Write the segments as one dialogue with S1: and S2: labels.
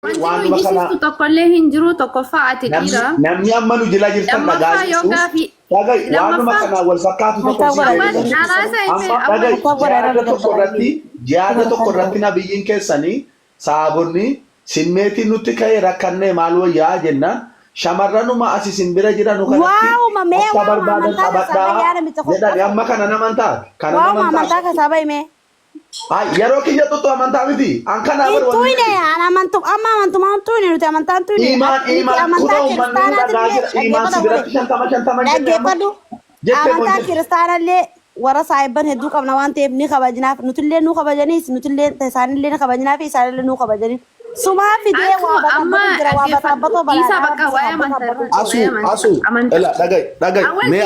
S1: Wanti nuyi jisiistu tokkollee hin jiru tokkoffaa ati dhiira.
S2: Namni amma nu jila jirtan dhagaa jirtu. Waanuma kana wal fakkaatu tokko jihaada tokko irratti nabiyyiin keessanii saabonni simmeetii nutti ka'e rakkannee maal wayyaa jennaan shamarranuma asi simbira jiran akka barbaadan qabadhaa jedhani amma kana namantaa kana namantaa. Yeroo kiyya tuttu amantaa miti. Ankana barbaadu.
S3: Tuine amantumaan tuine nuti amantaan tuine.
S2: Imaan kunoo uummanni dhagaa jira. Imaan sibiratti shantama
S3: dhaggeeffadhu. Amantaan kiristaanallee warra saayibban hedduu qabna waan ta'eef ni kabajnaaf. Nutillee nu kabajaniis nutillee isaanillee ni kabajnaaf isaanillee nu kabajaniif. Sumaa fidee waa bataabbatoo balaa.
S2: Asu. Ela dhagai. Mee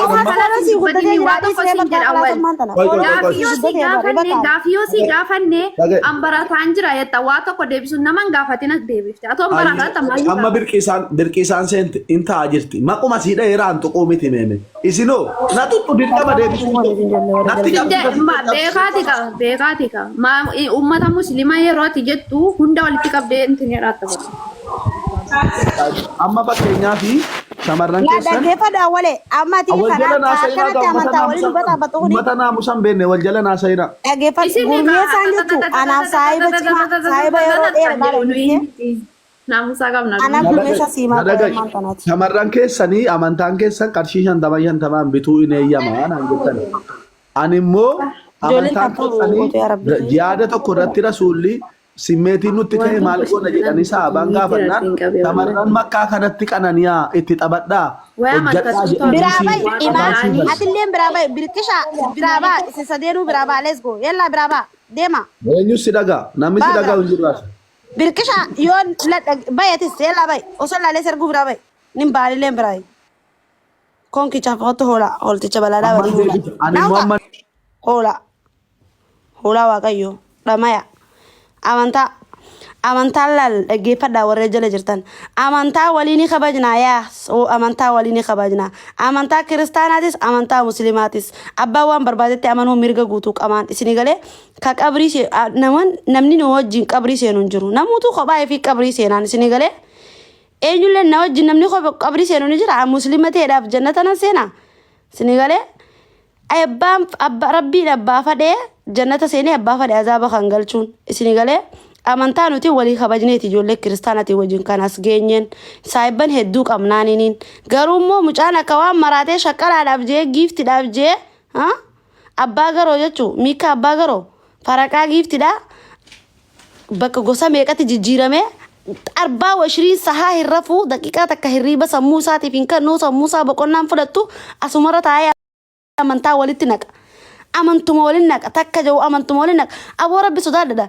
S1: Gaafiyoosi gaafannee ambarataan jira yetta waa tokko deebisuun naman gaafatina deebifte. Atoo ambarataan
S2: amma birqisaan seente inta jirti. Maquma siidha yeraan tuquu miti meeme. Isinoo na tuttu dirqama deebisuu.
S1: Beekaati ka. Uummata musliimaa yerooti jettu hunda walitti qabdee intini raatamu.
S2: Amma fakkeenyaa fi shamarran keessan
S3: dhaggeeffadha walee amma ati kanatti amantaa waliin dubbata battuuni
S2: mata naamusan beenne wal jala naasayina
S3: dhaggeeffadha gurmeessaan jettu anaaf saahiba cimaa saahiba yeroo dheeraa
S1: naamusaa qabna
S3: anaaf gurmeessa siimaa
S2: dhaggeeffadha shamarran keessanii amantaan keessan qarshii 50 bituu hin eeyyamaa naan jettan ani immoo amantaan keessanii jihaada tokko irratti rasuulli simmeetiin nutti ka'e maal goona jedhanii saabaan gaafannaan shamarran makkaa kanatti qananiyaa itti taphadhaa
S3: biraabay imaan atilleen biraabay birqisha biraabaa isin sadeenu biraabaa let's go yalla biraabaa deema
S2: eenyu si dhagaa namni si dhagaa hin jiru
S3: birqisha yoon bayatis yalla bay osoo laalee serguu biraabay nin baalileen biraay konkicha foto holticha balaadaa wali hola waaqayyo dhamaya amantaa lal dhaggeeffadhaa warra jala jirtan amantaa waliin kabajnaa amantaa waliin kabajnaa amantaa kiristaanaatis amantaa muslimaatis abbaa waan barbaadetti amanuu mirga guutuu qaban isin galee ka qabrii namni nu wajjin qabrii seenu hin jiru namuutu kophaa fi qabrii seenaan isin galee eenyullee na wajjin namni qabrii seenu ni jira muslima ta'eedhaaf jannata nan seena isin galee rabbiin abbaa fadhee jannata seenee abbaa fadhee azaaba kan galchuun isin galee amantaa nuti walii kabajneeti ijoollee kiristaanaatii wajjin kanas geenyeen saayibban hedduu qabnaaniin garuu immoo mucaan akka waan maraatee shaqqalaadhaaf jee giiftiidhaaf jee abbaa garoo jechuun miika abbaa garoo faraqaa giiftidha bakka gosa meeqatti jijjiirame arbaa washiriin sahaa hin rafuu daqiiqaa takka hirriiba sammuu isaatiif hin kennuu sammuu isaa boqonnaan fudhattu asumarra taa'ee amantaa walitti naqa. Amantuma waliin naqa takka jiru amantuma waliin naqa aboo rabbi sodaadha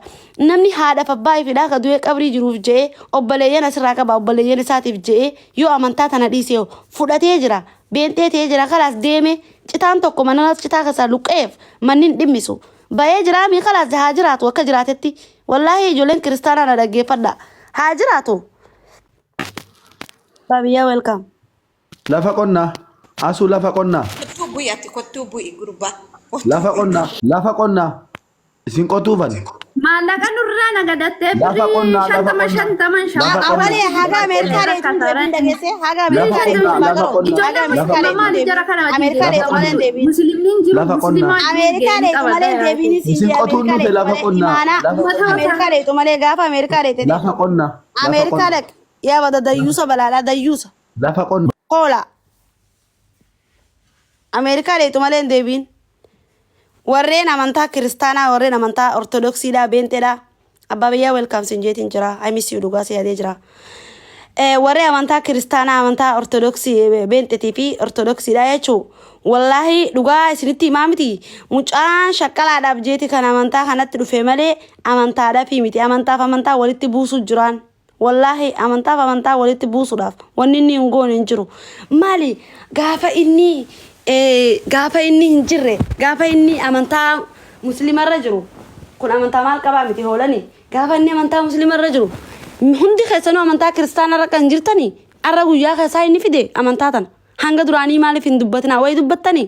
S3: namni haadhaaf abbaa ifidhaa ka du'ee qabrii jiruuf je'ee obboleeyyan asirraa qaba obboleeyyan isaatiif je'ee yoo amantaa tana dhiisee fudhatee jira beentee ta'ee jira kalaas deeme citaan tokko mana citaa kasaa luqqeef mannin dhimmisu bayee jira mii kalaas haa jiraatu akka jiraatetti wallaahi ijoolleen kiristaanaa na dhaggeeffadha haa jiraatu. Baabiyyaa welcome.
S2: Lafa qonnaa asuu lafa qonnaa.
S4: Kottuu bu'i gurbaa.
S2: Lafa qonnaa isin qotuufan
S1: maallaqa nurraa nagadattee shantaman
S3: awwalee haga ameerikaalee deebiin dhageesse haga ameerikaalee deebiin
S2: isin qotuun nuti lafa qonnaa
S3: ameerikaalee malee gaafa ameerikaalee
S2: lafa qonnaa
S3: ameerikaalee yaa bada dayyuusa balaadhaa dayyuusa
S2: lafa qonnaa
S3: qoola ameerikaalee malee deebiin warreen amantaa kiristaanaa warreen amantaa ortodoksiidhaa beenteedhaa abbaa biyyaa welkaam sinjeetiin jira I miss you dhugaa siyaadee jira warreen amantaa kiristaanaa amantaa ortodoksii beenteetii fi ortodoksiidhaa jechuun wallaahi dhugaa isinitti himaa miti mucaan shaqqalaadhaaf jeeti kan amantaa kanatti dhufe malee amantaadhaaf miti amantaa walitti buusuu jiraan wallaahi amantaa walitti buusuudhaaf wanni inni hin goone hin jiru maali gaafa inni hin jirre gaafa inni amantaa musliimarra jiru kun amantaa maal qabaa miti hoolani gaafa inni amantaa musliimarra jiru hundi keessanuu amantaa kiristaanarra kan jirtanii arra guyyaa keessaa inni fide amantaa tana hanga duraanii maaliif hin dubbatinaa wayi dubbattanii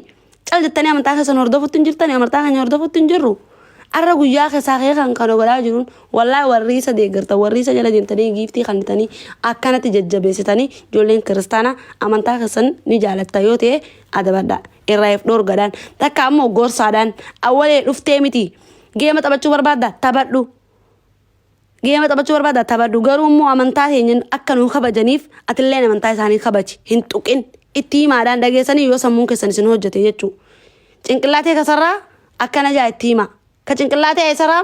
S3: cal jettanii amantaa keessan hordofutti hin jirtanii amantaa keenya hordofutti hin jirru arra guyyaa keessaa kan godhaa jiruun wallahi warri isa deeggarta warri isa jala deemtanii giiftii kannitanii akkanatti jajjabeessitanii ijoolleen kiristaanaa amantaa keessan ni jaalatta yoo ta'e adabadhaa irraa dhoorgadhaan takka ammoo gorsaadhaan awwalee dhuftee miti geema taphachuu barbaadda taphadhu geema taphachuu barbaadda taphadhu garuu immoo amantaa keenyan akka nu kabajaniif atillee amantaa isaanii kabaji hin tuqin itti himaadhaan dhageessanii yoo sammuun keessan isin hojjete jechuu cinqillaatee kasarraa akkana jaa itti hima ka cinqillaatee eessaraa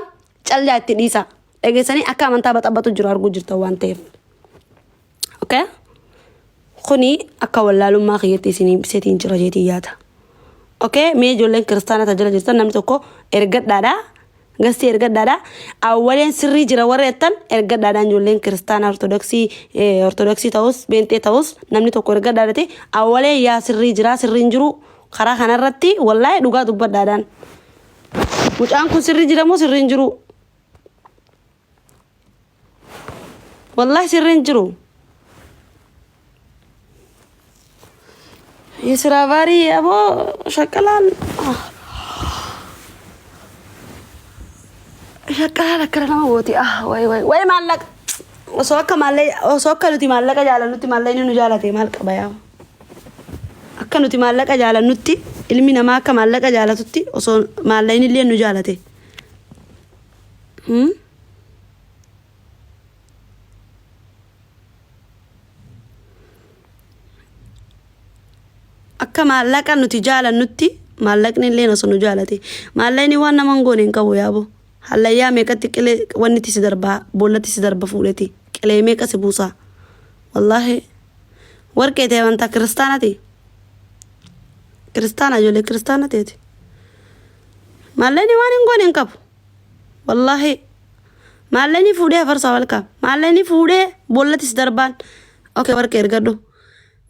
S3: caljaa itti dhiisa dhageessanii akka amantaa baxabbatu jiru arguu jirta waan ta'eef okay kuni akka wallaalummaa kiyyatti isinii biseetiin jira jeetii yaata okay mee ijoolleen kiristaana tajala jirtan namni tokko ergadhaadha gasti ergadhaadha awwaleen sirrii jira warra jettan ergadhaadhaan ijoolleen kiristaana ortodoksii ta'us beentee ta'us namni tokko ergadhaadhate awwaleen yaa sirrii jira sirriin jiru karaa kanarratti wallahi dhugaa dubbadhaadhaan mucaan kun sirrii jira moo sirriin jiru wallahi sirriin jiru Yesravari abo shakalan shakalan akkana nama gooti way maallaq osoo akka nuti maallaqa jaalannutti maallaqni nu jaalate maal qaba yaa akka nuti maallaqa jaalannutti ilmi namaa akka maallaqa jaalatutti osoo maallaqni illee nu jaalate akka maallaqa nuti jaalannutti maallaqni illee osoo nu jaalate maallaqni waan nama ngoone hin qabu yaabo hallayyaa meeqatti qilee wanni tisi darbaa boollatti si darba fuudheti qilee meeqa si buusaa wallahi warqee ta'e amantaa kiristaanati kiristaana ijoollee kiristaana ta'eeti maallaqni waan hin goone hin qabu wallahi maallaqni fuudhee afarsaa walqaa maallaqni fuudhee boollatti si darbaan okay warqee ergadhu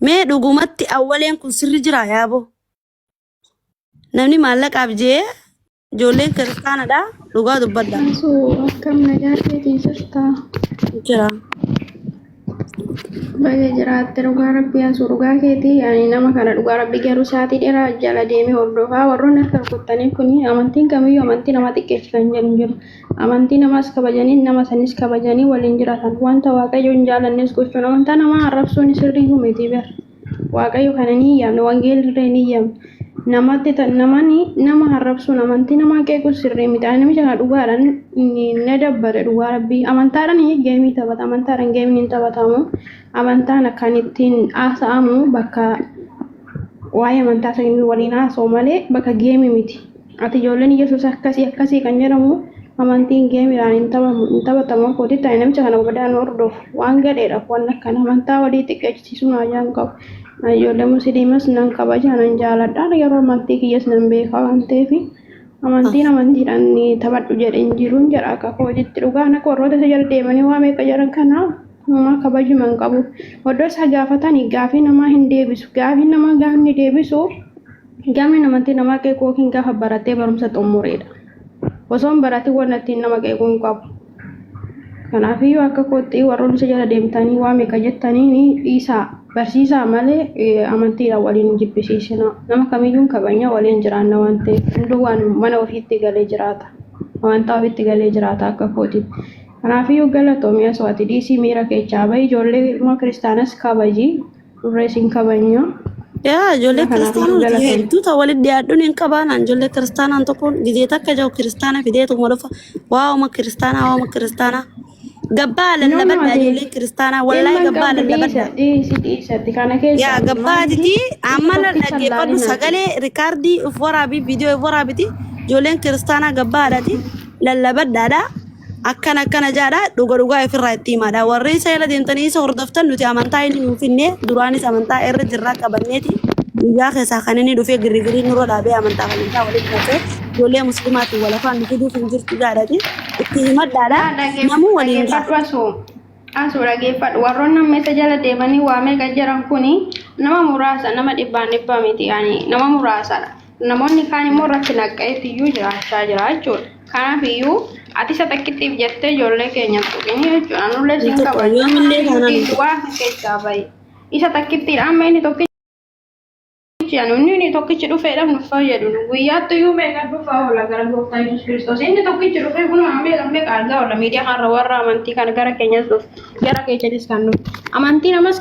S3: mee dhugumatti awwaleen kun sirri jira yaabo namni maallaqaaf jee ijoolleen kiristaanadha dhugaa dubbadha
S1: akkam nagaa keetii jirta
S3: jira
S1: baga jiraatte dhugaa rabbii asuu dhugaa keetii ani nama kana dhugaa rabbii garuu saatii dheeraa jala deemee hordofaa warroonni harka rukuttanii kuni amantiin kamiyyuu amantii nama xiqqeessitan jedhu jiru amantii namaas kabajanii nama sanis kabajanii waliin jiraatan wanta waaqayyo hin jaalannes gochuun amantaa namaa arrabsuun sirriyyuu miti ber waaqayyo kana ni yaamne wangeelirree ni yaamne namatti namani nama arrabsuun amantii namaa qeequs sirrii miti ani namicha kana dhugaadhaan na dabbare dhugaa rabbii amantaadhaan geemii taphata amantaadhaan geemiin hin taphatamu amantaan akkaan ittiin haasa'amu bakka waa'ee amantaa isaanii waliin haasa'u malee bakka geemii miti ati ijoolleen yesuus akkasii kan jedhamu amantiin geemiidhaan hin taphatamu kooti ta'e namicha kana badaan hordofu waan gadheedhaaf waan akkan amantaa walii xiqqeessisuun ajaan qabu ijoollee musliimas nan kabaja nan jaaladha yeroo amantii kiyyas nan beekaa waan ta'eef amantiin amantiidhaan taphadhu jedheen jiruun jedha akka hojiitti dhugaan akka warroota isa jala deemanii waa meeqa jedhan kana nama kabajuman qabu oddoo isaa gaafatanii gaafii namaa hin deebisu gaafii namaa gaafni deebisu gaafni amantii namaa qeequu yookiin gaafa baratee barumsa xumureedha osoon baratii waan ittiin nama qeequu hin qabu kanaafiyyuu akka kootti warroonni isa jala deemtanii waa meeqa jettanii dhiisaa barsiisaa malee amantiidhaan waliin jibbisiisina nama kamiyyuun kabanya waliin jiraanna waan ta'eef hundumaan mana ofiitti galee jiraata amantaa ofiitti galee jiraata akka kootiif kanaafiyyuu galatoomii asoo ati dhiisii miira keechaa bahi ijoollee ilma kiristaanas kabajii durreesiin kabanya
S3: yaa ijoollee kiristaanaa hedduuta walitti dhiyaadhuun hin qabaanaan ijoollee kiristaanaan tokkoon gizee takka jiru kiristaana fideetuma dhufa waa'uma kiristaanaa gabbaa lallabadha ijoollee kiristaanaa wallahi gabbaa lallabadha yaa gabbaatiti amma dhaggeeffadhu sagalee rikaardii uf waraabii viidiyoo uf waraabiti ijoolleen kiristaanaa gabbaadhaati lallabadhaadha akkana jaadha dhugaa ofirraa itti himaadha warri isa jala deemtanii isa hordoftan nuti amantaa inni nuuf hinnee duraanis amantaa irra jirraa qabanneeti guyyaa keessaa kan inni dhufee girrigirii nurra dhaabee amantaa walitti naqee ijoollee muslimaatiin walafaan nu fiduuf hin jirtu jaadhati itti himadhaadha namuu waliin
S1: asuu dhageeffadhu warroonni ammeessa jala deemanii waa meeqa jiran kuni nama muraasa nama dhibbaa miti nama muraasadha namoonni kaan immoo irratti naqqa'eetiyyuu jiraachaa jira jechuudha kanaafiyyuu ati isa takkittiif jettee ijoollee keenya tuqini jechuudha nullee siin qabanii waan keessaa bahi isa takkittiidhaan inni tokkichi tokkichi inni tokkichi dhufeedhaaf nuuf fayyadu guyyaatti iyyuu meeqa dhufaa oola gara gooftaa Yesuus Kiristoos inni tokkichi dhufee kun meeqa argaa oola miidiyaa har'a warra amantii kan gara keenyas dhufu gara keessanis kan nuuf amantii namas